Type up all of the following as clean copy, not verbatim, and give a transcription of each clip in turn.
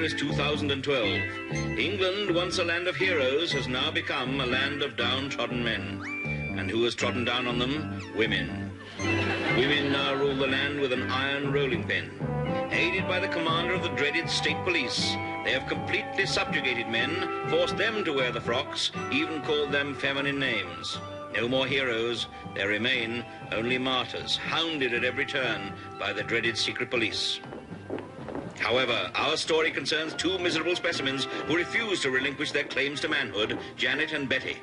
is 2012. England, once a land of heroes, has now become a land of downtrodden men. And who has trodden down on them? Women. Women now rule the land with an iron rolling pin. Aided by the commander of the dreaded state police, they have completely subjugated men, forced them to wear the frocks, even called them feminine names. No more heroes, there remain only martyrs, hounded at every turn by the dreaded secret police. However, our story concerns two miserable specimens who refuse to relinquish their claims to manhood, Janet and Betty.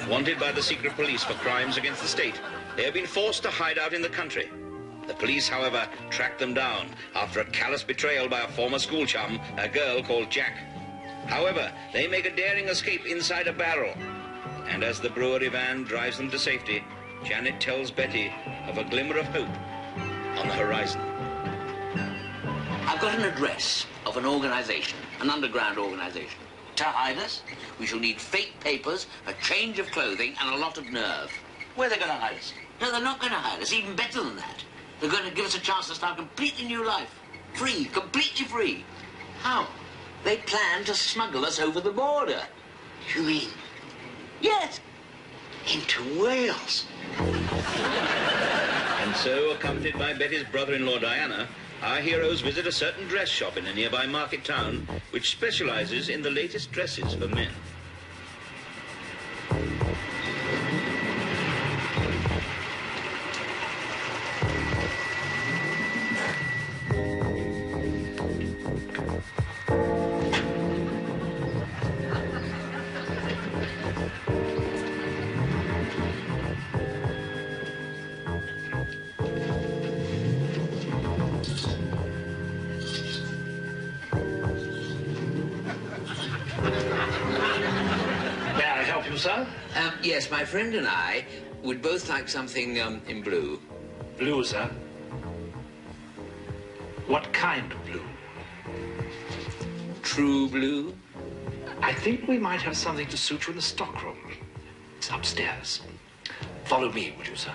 Wanted by the secret police for crimes against the state, they have been forced to hide out in the country. The police, however, tracked them down after a callous betrayal by a former school chum, a girl called Jack. However, they make a daring escape inside a barrel. And as the brewery van drives them to safety, Janet tells Betty of a glimmer of hope on the horizon. I've got an address of an organization, an underground organization. To hide us, we shall need fake papers, a change of clothing, and a lot of nerve. Where are they going to hide us? No, they're not going to hide us. Even better than that. They're going to give us a chance to start a completely new life. Free, completely free. How? They plan to smuggle us over the border. You mean? Yes. Into Wales. And so, accompanied by Betty's brother-in-law Diana, our heroes visit a certain dress shop in a nearby market town which specializes in the latest dresses for men. Sir? Yes, my friend and I would both like something in blue. Blue, sir? What kind of blue? True blue? I think we might have something to suit you in the stockroom. It's upstairs. Follow me, would you, sir?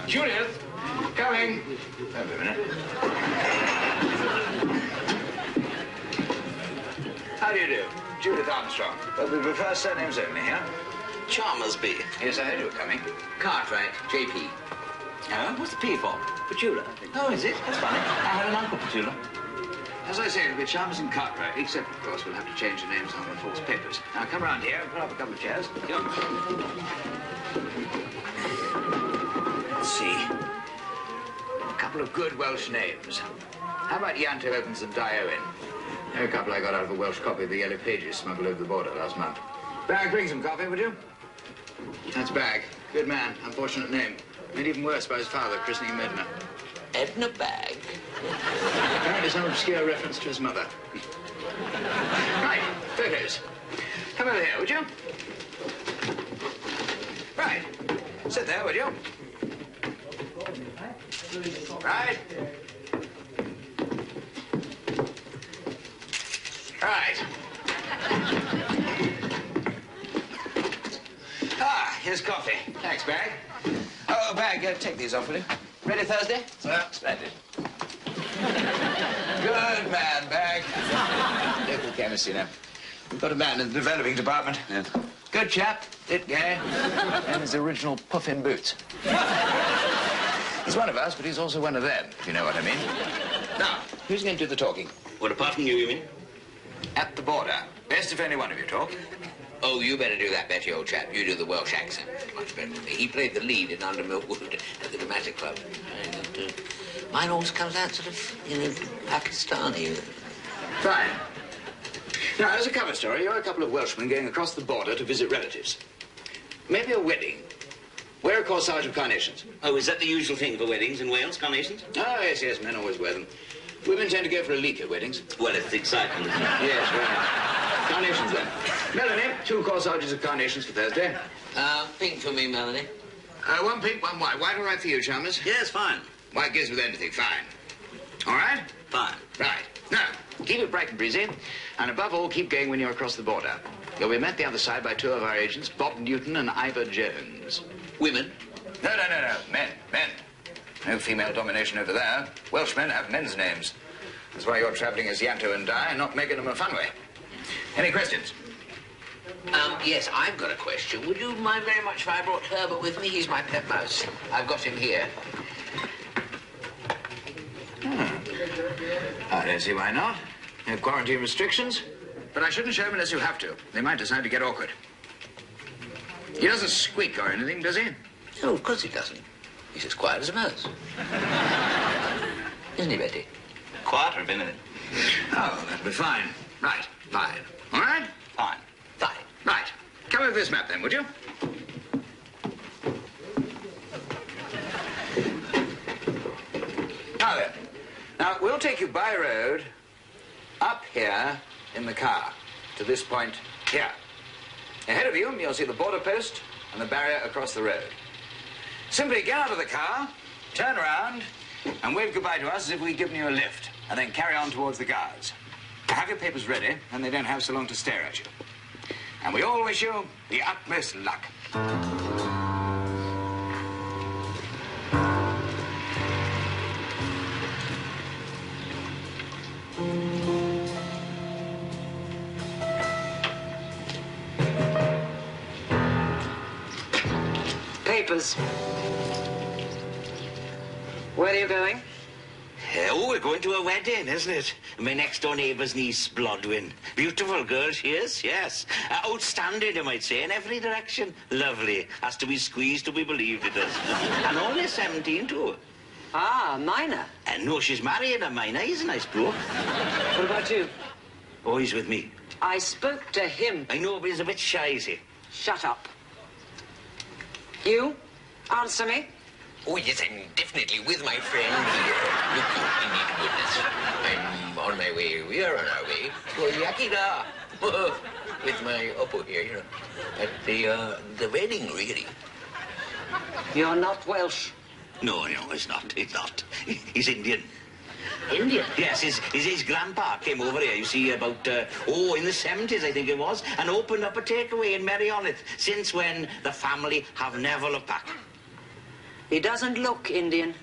Judith, coming. Wait a minute. How do you do? Judith Armstrong. But we prefer surnames only, huh? Chalmersby. Yes, I heard you were coming. Cartwright, JP. Oh, what's the P for? Petula. Oh, is it? That's funny. I had an uncle Petula. As I say, it'll be Chalmers and Cartwright, except, of course, we'll have to change the names on the false papers. Now, come round here and put up a couple of chairs. Let's see. A couple of good Welsh names. How about Ianto Evans and Di Owen? They're a couple I got out of a Welsh copy of the Yellow Pages smuggled over the border last month. Bag, bring some coffee, would you? That's Bag. Good man. Unfortunate name. Made even worse by his father, christening him Edna. Edna Bag? Apparently some obscure reference to his mother. Right, photos. Come over here, would you? Right. Sit there, would you? Right. Right. Here's coffee. Thanks, Bag. Oh, Bag, take these off, will you? Ready Thursday? Sir. Splendid. Good man, Bag. Local chemist, you know. We've got a man in the developing department. Yeah. Good chap, bit gay, and his original puffin boots. He's one of us, but he's also one of them, if you know what I mean. Now, who's going to do the talking? What, apart from you mean? At the border. Best if only one of you talk. Oh, you better do that, Betty, old chap. You do the Welsh accent much better than me. He played the lead in Under Milk Wood at the Dramatic Club. Mine always comes out sort of, you know, Pakistani. Fine. Now, as a cover story, you're a couple of Welshmen going across the border to visit relatives. Maybe a wedding. Wear a corsage of carnations. Oh, is that the usual thing for weddings in Wales, carnations? Oh, yes, yes, men always wear them. Women tend to go for a leek at weddings. Well, it's exciting, isn't it? Yes, very much. Carnations, then. Melanie, 2 corsages of carnations for Thursday. Pink for me, Melanie. 1 pink, 1 white. White all right for you, Chalmers? Yes, fine. White gives with anything. Fine. All right? Fine. Right. Now, keep it bright and breezy. And above all, keep going when you're across the border. You'll be met the other side by 2 of our agents, Bob Newton and Ivor Jones. Women? No. Men. No female domination over there. Welshmen have men's names. That's why you're travelling as Yanto and Di, not making them a funway. Any questions? Yes, I've got a question. Would you mind very much if I brought Herbert with me? He's my pet mouse. I've got him here. I don't see why not. No quarantine restrictions. But I shouldn't show him unless you have to. They might decide to get awkward. He doesn't squeak or anything, does he? No, of course he doesn't. He's as quiet as a mouse. Isn't he, Betty? Quieter, been it? Oh, that'll be fine. Right, fine. All right? Fine. Fine. Right. Come over this map then, would you? Now then. Now, we'll take you by road up here in the car to this point here. Ahead of you, you'll see the border post and the barrier across the road. Simply get out of the car, turn around, and wave goodbye to us as if we'd given you a lift, and then carry on towards the guards. Have your papers ready, and they don't have so long to stare at you. And we all wish you the utmost luck. Papers. Where are you going? Oh, we're going to a wedding, isn't it? My next-door neighbour's niece, Blodwyn. Beautiful girl she is, yes. Outstanding, you might say, in every direction. Lovely. Has to be squeezed to be believed, it does. And only 17, too. Ah, minor. No, she's married a minor. He's a nice bloke. What about you? Oh, he's with me. I spoke to him. I know, but he's a bit shy, is he? Shut up. You? Answer me. Oh, yes, I'm definitely with my friend here. Look, you need goodness. I'm on my way. We are on our way to Yakida. With my oppo here, you know. At the wedding, really. You're not Welsh. No, he's not. He's not. He's Indian. Indian? Yes, his grandpa came over here, you see, about, in the 70s, I think it was, and opened up a takeaway in Merioneth, since when the family have never looked back. He doesn't look Indian.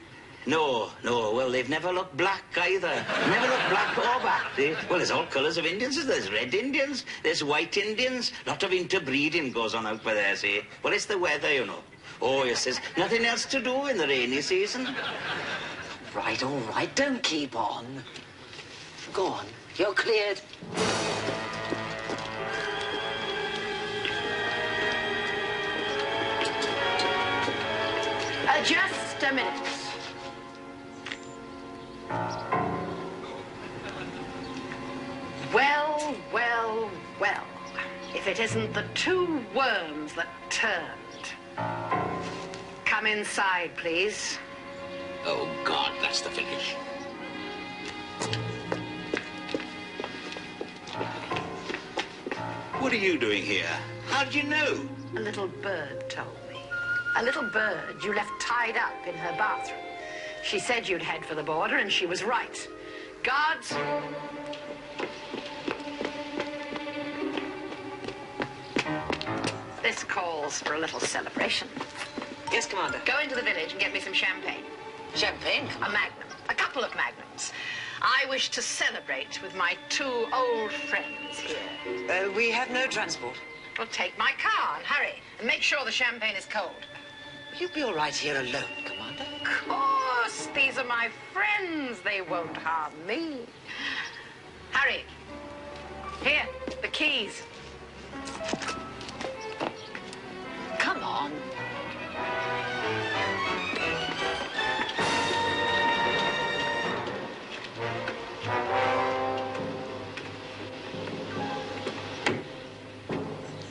No, well, they've never looked black either. Never looked black or back. Well, there's all colours of Indians. There's red Indians, there's white Indians. Lot of interbreeding goes on out by there, see. Well, it's the weather, you know. Oh, yes, there's nothing else to do in the rainy season. Right, all right, don't keep on. Go on, you're cleared. Just a minute. Well. If it isn't the 2 worms that turned. Come inside, please. Oh, God, that's the finish. What are you doing here? How'd you know? A little bird told me. A little bird you left tied up in her bathroom. She said you'd head for the border, and she was right. Guards. This calls for a little celebration. Yes, Commander. Go into the village and get me some champagne. Champagne, A Commander. magnum. A couple of magnums. I wish to celebrate with my 2 old friends here. We have no transport. Well, take my car and hurry. And make sure the champagne is cold. You'll be all right here alone, Commander. Of course. These are my friends. They won't harm me. Hurry. Here, the keys. Come on.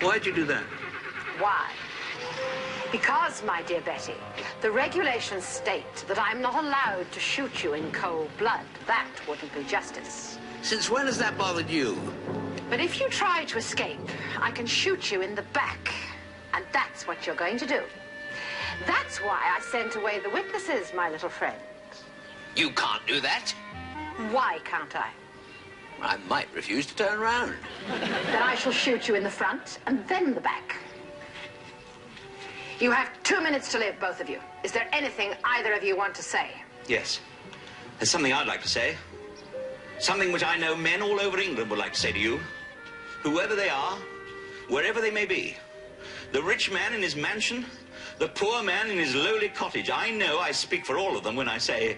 Why'd you do that? Why? Because, my dear Betty, the regulations state that I'm not allowed to shoot you in cold blood. That wouldn't be justice. Since when has that bothered you? But if you try to escape, I can shoot you in the back. And that's what you're going to do. That's why I sent away the witnesses, my little friend. You can't do that. Why can't I? I might refuse to turn around. Then I shall shoot you in the front and then the back. You have 2 minutes to live, both of you. Is there anything either of you want to say? Yes. There's something I'd like to say. Something which I know men all over England would like to say to you. Whoever they are, wherever they may be. The rich man in his mansion, the poor man in his lowly cottage. I know I speak for all of them when I say...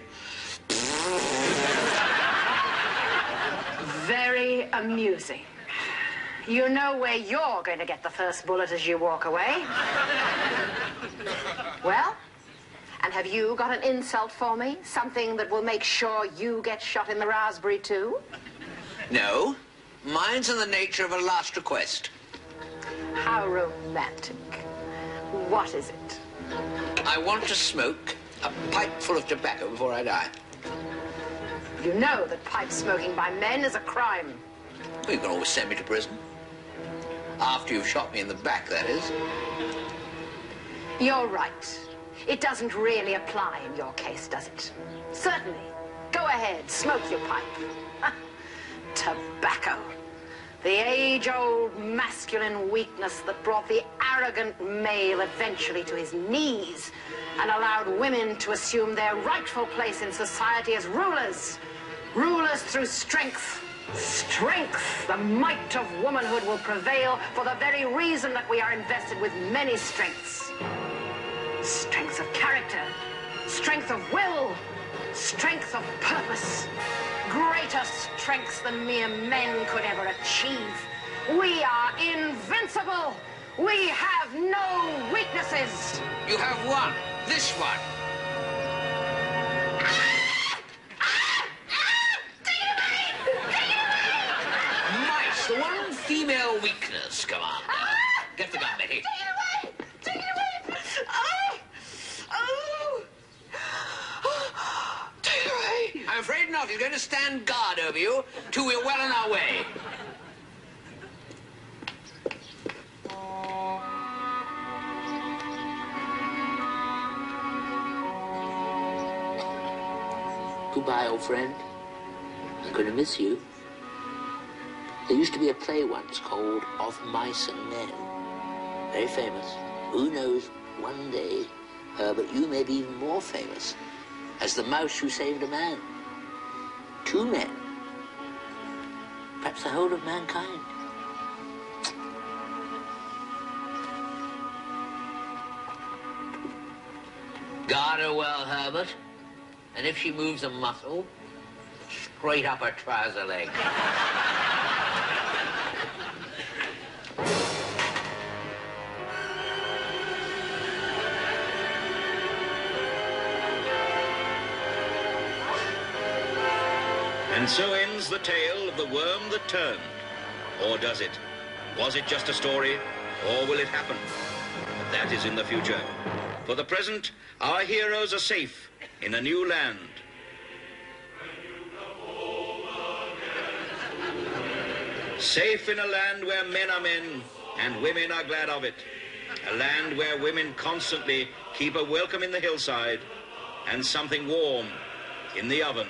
Very amusing. You know where you're going to get the first bullet as you walk away. Well, and have you got an insult for me? Something that will make sure you get shot in the raspberry too? No. Mine's in the nature of a last request. How romantic. What is it? I want to smoke a pipe full of tobacco before I die. You know that pipe smoking by men is a crime. Well, you can always send me to prison. After you've shot me in the back, that is. You're right. It doesn't really apply in your case, does it? Certainly. Go ahead, smoke your pipe. Tobacco. The age-old masculine weakness that brought the arrogant male eventually to his knees and allowed women to assume their rightful place in society as rulers. Rulers through strength. Strength, the might of womanhood will prevail for the very reason that we are invested with many strengths. Strength of character, strength of will, strength of purpose. Greater strengths than mere men could ever achieve. We are invincible. We have no weaknesses. You have one. This one. Mice, the one female weakness, Commander. Get the gun, Betty. Take it away. Oh! Oh! Take it away. I'm afraid not. He's going to stand guard over you till we're well on our way. Goodbye, old friend. I'm going to miss you. There used to be a play once called Of Mice and Men. Very famous. Who knows, one day, Herbert, you may be even more famous as the mouse who saved a man. 2 men. Perhaps the whole of mankind. Guard her well, Herbert. And if she moves a muscle, straight up her trouser leg. And so ends the tale of the worm that turned. Or does it? Was it just a story, or will it happen? That is in the future. For the present, our heroes are safe in a new land. Safe in a land where men are men and women are glad of it. A land where women constantly keep a welcome in the hillside and something warm in the oven.